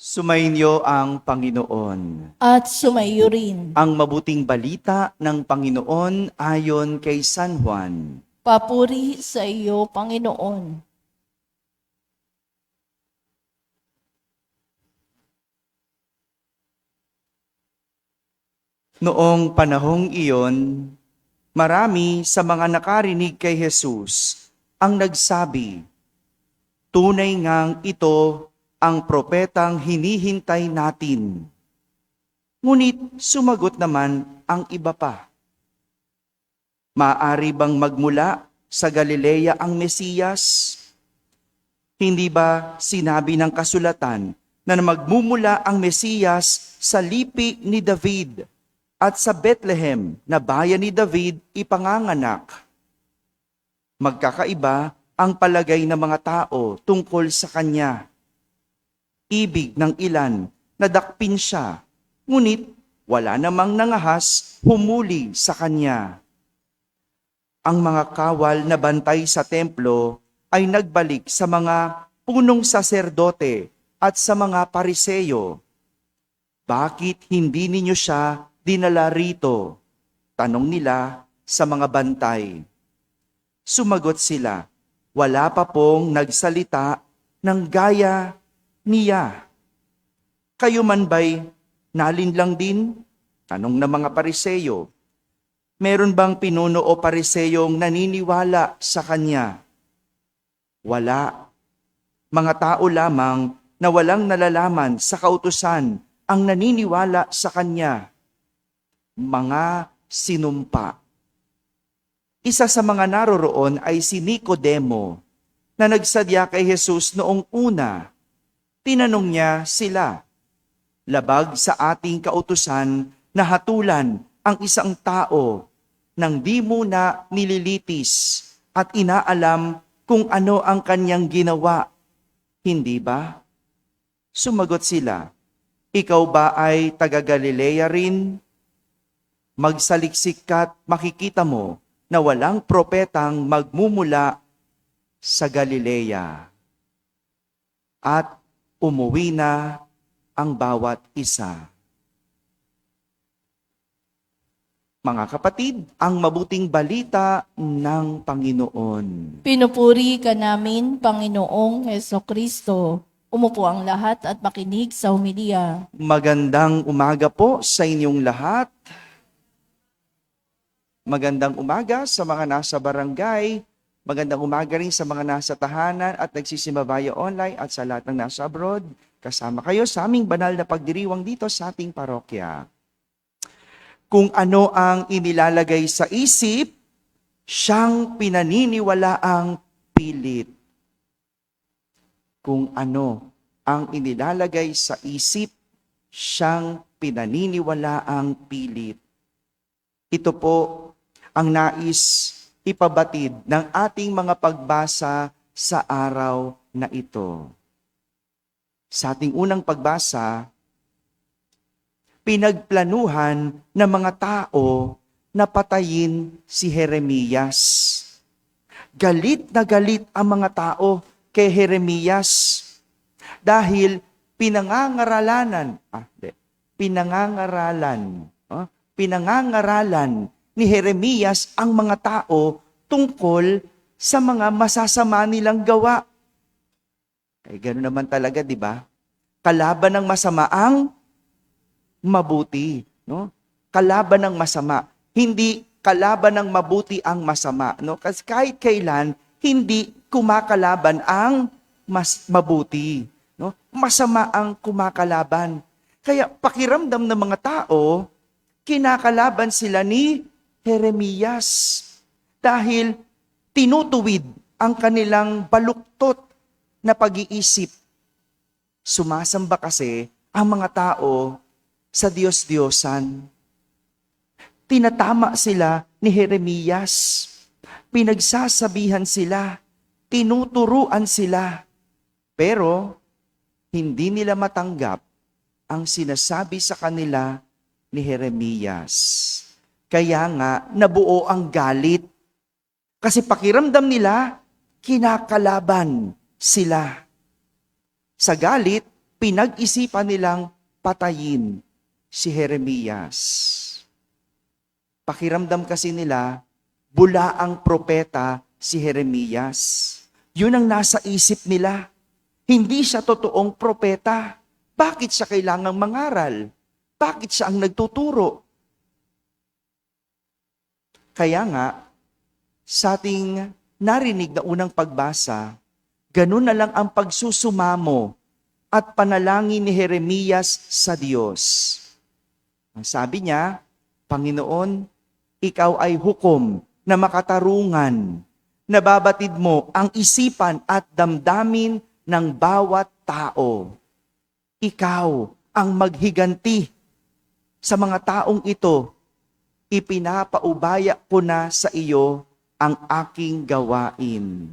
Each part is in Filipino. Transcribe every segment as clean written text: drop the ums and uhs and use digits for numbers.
Sumainyo ang Panginoon. At sumayo rin. Ang mabuting balita ng Panginoon ayon kay San Juan. Papuri sa iyo, Panginoon. Noong panahong iyon, marami sa mga nakarinig kay Jesus ang nagsabi, "Tunay ngang ito ang propetang hinihintay natin." Ngunit sumagot naman ang iba pa, "Maaari bang magmula sa Galilea ang Mesiyas? Hindi ba sinabi ng kasulatan na magmumula ang Mesiyas sa lipi ni David at sa Bethlehem na bayan ni David ipanganganak?" Magkakaiba ang palagay ng mga tao tungkol sa kanya. Ibig ng ilan na dakpin siya, ngunit wala namang nangahas humuli sa kanya. Ang mga kawal na bantay sa templo ay nagbalik sa mga punong saserdote at sa mga pariseyo. "Bakit hindi ninyo siya dinala rito?" tanong nila sa mga bantay. Sumagot sila, "Wala pa pong nagsalita ng gaya niya." "Kayo man ba'y nalinlang din?" tanong ng mga pariseyo. "Meron bang pinuno o pariseyong naniniwala sa kanya?" Wala. Mga tao lamang na walang nalalaman sa kautusan ang naniniwala sa kanya. Mga sinumpa. Isa sa mga naroroon ay si Nicodemo na nagsadya kay Jesus noong una. Tinanong niya sila, "Labag sa ating kautusan na hatulan ang isang tao nang di muna nililitis at inaalam kung ano ang kanyang ginawa, hindi ba?" Sumagot sila, "Ikaw ba ay taga Galilea rin? Magsaliksik ka't makikita mo na walang propetang magmumula sa Galilea." At umuwi na ang bawat isa. Mga kapatid, ang mabuting balita ng Panginoon. Pinupuri ka namin, Panginoong Hesukristo. Umupo ang lahat at makinig sa homilya. Magandang umaga po sa inyong lahat. Magandang umaga sa mga nasa barangay. Magandang umaga rin sa mga nasa tahanan at nagsisimabaya online at sa lahat ng nasa abroad. Kasama kayo sa aming banal na pagdiriwang dito sa ating parokya. Kung ano ang inilalagay sa isip, siyang pinaniniwalaang pilit. Kung ano ang inilalagay sa isip, siyang pinaniniwalaang pilit. Ito po ang nais ipabatid ng ating mga pagbasa sa araw na ito. Sa ating unang pagbasa, pinagplanuhan ng mga tao na patayin si Jeremias. Galit na galit ang mga tao kay Jeremias dahil pinangangaralan ni Jeremias ang mga tao tungkol sa mga masasama nilang gawa. Ay gano'n naman talaga, di ba? Kalaban ng masama ang mabuti, no? Kalaban ng masama, hindi kalaban ng mabuti ang masama, no? Kasi kahit kailan hindi kumakalaban ang mabuti, no? Masama ang kumakalaban. Kaya pakiramdam ng mga tao, kinakalaban sila ni Jeremias dahil tinutuwid ang kanilang baluktot na pag-iisip. Sumasamba kasi ang mga tao sa Diyos-Diyosan. Tinatama sila ni Jeremias. Pinagsasabihan sila, tinuturuan sila. Pero hindi nila matanggap ang sinasabi sa kanila ni Jeremias. Kaya nga nabuo ang galit. Kasi pakiramdam nila, kinakalaban sila. Sa galit, pinag-isipan nilang patayin si Jeremias. Pakiramdam kasi nila, bulaang propeta si Jeremias. Yun ang nasa isip nila. Hindi siya totoong propeta. Bakit siya kailangang mangaral? Bakit siya ang nagtuturo? Kaya nga, sa ating narinig na unang pagbasa, ganun na lang ang pagsusumamo at panalangin ni Jeremias sa Diyos. Ang sabi niya, Panginoon, ikaw ay hukom na makatarungan. Nababatid mo ang isipan at damdamin ng bawat tao. Ikaw ang maghiganti sa mga taong ito. Ipinapaubaya ko na sa iyo ang aking gawain.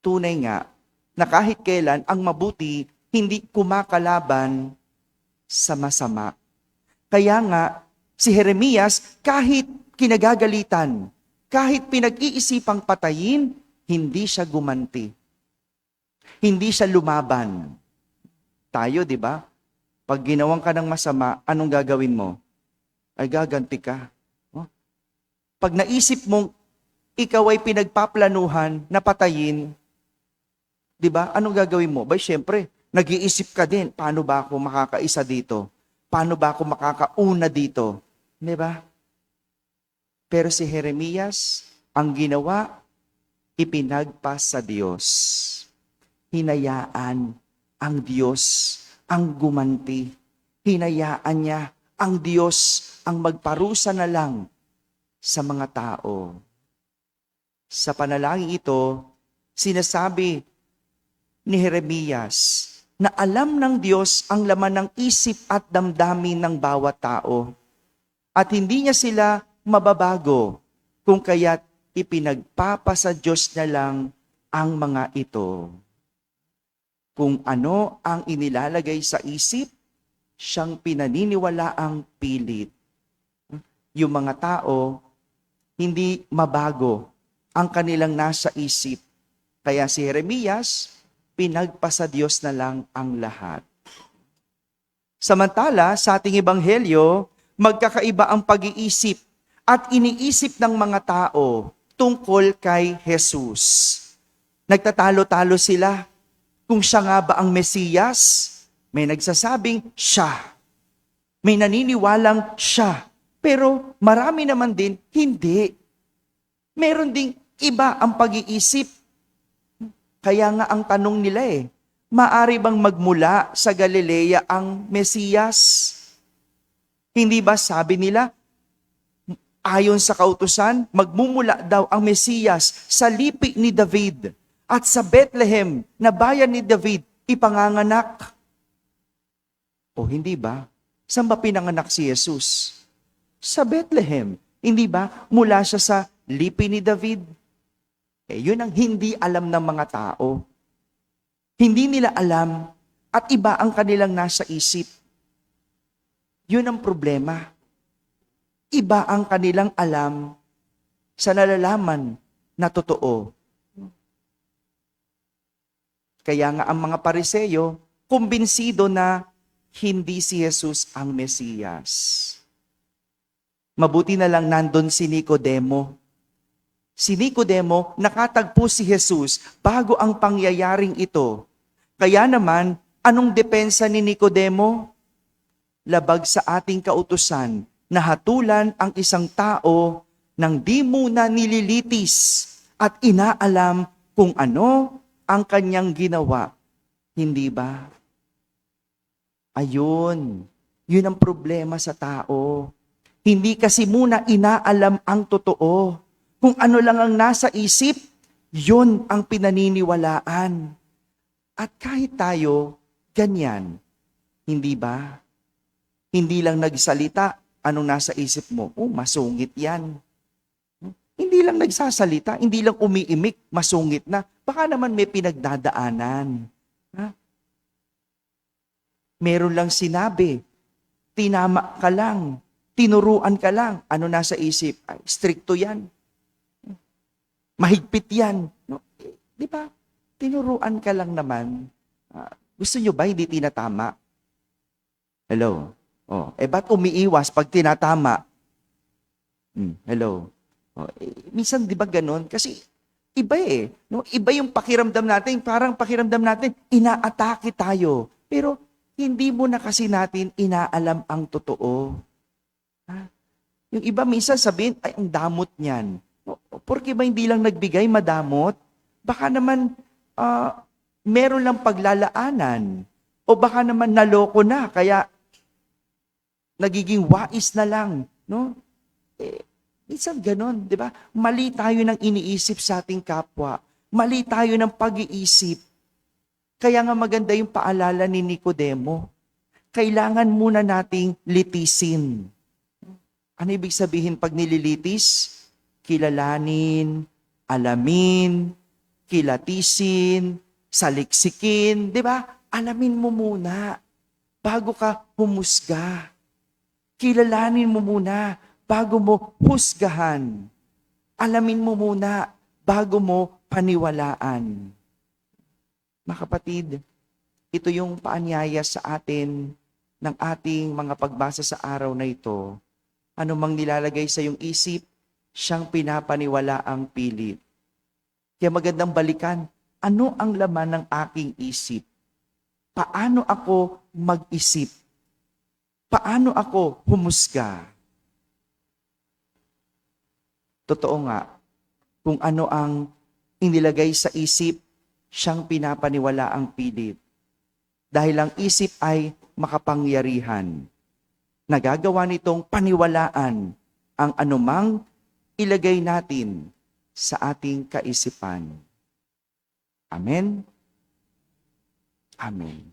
Tunay nga na kahit kailan ang mabuti hindi kumakalaban sa masama. Kaya nga, si Jeremias kahit kinagagalitan, kahit pinag-iisipang patayin, hindi siya gumanti. Hindi siya lumaban. Tayo, di ba? Pag ginawang ka ng masama, anong gagawin mo? Ay gaganti ka. Oh? Pag naisip mong ikaw ay pinagpaplanuhan na patayin, di ba? Anong gagawin mo? Bay, syempre, nag-iisip ka din, paano ba ako makakaisa dito? Paano ba ako makakauna dito? Di ba? Pero si Jeremias, ang ginawa, ipinagpas sa Diyos. Hinayaan ang Diyos ang gumanti. Hinayaan niya ang Diyos ang magparusa na lang sa mga tao. Sa panalangin ito, sinasabi ni Jeremias na alam ng Diyos ang laman ng isip at damdamin ng bawat tao. At hindi niya sila mababago kung kaya't ipinagpapasa Diyos na lang ang mga ito. Kung ano ang inilalagay sa isip, siyang pinaniniwalaang pilit. Yung mga tao, hindi mabago ang kanilang nasa isip. Kaya si Jeremias, pinagpasa Diyos na lang ang lahat. Samantala, sa ating ebanghelyo, magkakaiba ang pag-iisip at iniisip ng mga tao tungkol kay Jesus. Nagtatalo-talo sila kung siya nga ba ang Mesiyas. May nagsasabing siya. May naniniwalang siya. Pero marami naman din hindi. Meron ding iba ang pag-iisip. Kaya nga ang tanong nila maari bang magmula sa Galilea ang Mesiyas? Hindi ba sabi nila, ayon sa kautusan, magmumula daw ang Mesiyas sa lipi ni David at sa Bethlehem na bayan ni David ipanganganak? O hindi ba? Saan ba pinanganak si Jesus? Sa Bethlehem. Hindi ba? Mula siya sa lipi ni David. Yun ang hindi alam ng mga tao. Hindi nila alam at iba ang kanilang nasa isip. Yun ang problema. Iba ang kanilang alam sa nalalaman na totoo. Kaya nga ang mga Pariseyo, kumbinsido na hindi si Jesus ang Mesiyas. Mabuti na lang nandun si Nicodemo. Si Nicodemo, nakatagpo si Jesus bago ang pangyayaring ito. Kaya naman, anong depensa ni Nicodemo? Labag sa ating kautusan na hatulan ang isang tao nang di muna nililitis at inaalam kung ano ang kanyang ginawa. Hindi ba? Ayun, yun ang problema sa tao. Hindi kasi muna inaalam ang totoo. Kung ano lang ang nasa isip, yun ang pinaniniwalaan. At kahit tayo, ganyan. Hindi ba? Hindi lang nagsalita, anong nasa isip mo? Oh, masungit yan. Hindi lang nagsasalita, hindi lang umiimik, masungit na. Baka naman may pinagdadaanan. Ha? Meron lang sinabi, tinama ka lang, tinuruan ka lang. Ano nasa isip? Ay, stricto yan. Mahigpit yan. No? Di ba? tinuruan ka lang naman. Gusto nyo ba hindi tinatama? Hello? Ba't umiiwas pag tinatama? Hello? Minsan di ba ganun? Kasi iba no? Iba yung pakiramdam natin. Parang pakiramdam natin, inaatake tayo. Pero hindi mo na kasi natin inaalam ang totoo. Yung iba minsan sabihin, ay, ang damot niyan. Porke ba hindi lang nagbigay, madamot? Baka naman, meron lang paglalaanan. O baka naman naloko na, kaya nagiging wais na lang. No? Minsan ganon, di ba? Mali tayo ng iniisip sa ating kapwa. Mali tayo ng pag-iisip. Kaya nga maganda yung paalala ni Nicodemo. Kailangan muna nating litisin. Ano ibig sabihin pag nililitis? Kilalanin, alamin, kilatisin, saliksikin, di ba? Alamin mo muna bago ka humusga. Kilalanin mo muna bago mo husgahan. Alamin mo muna bago mo paniwalaan. Mga kapatid, ito yung paanyaya sa atin ng ating mga pagbasa sa araw na ito. Ano mang nilalagay sa iyong isip, siyang pinapaniwala ang pilit. Kaya magandang balikan, ano ang laman ng aking isip? Paano ako mag-isip? Paano ako humusga? Totoo nga, kung ano ang inilagay sa isip, siyang pinapaniwala ang pilit. Dahil ang isip ay makapangyarihan. Nagagawa nitong paniwalaan ang anumang ilagay natin sa ating kaisipan. Amen? Amen.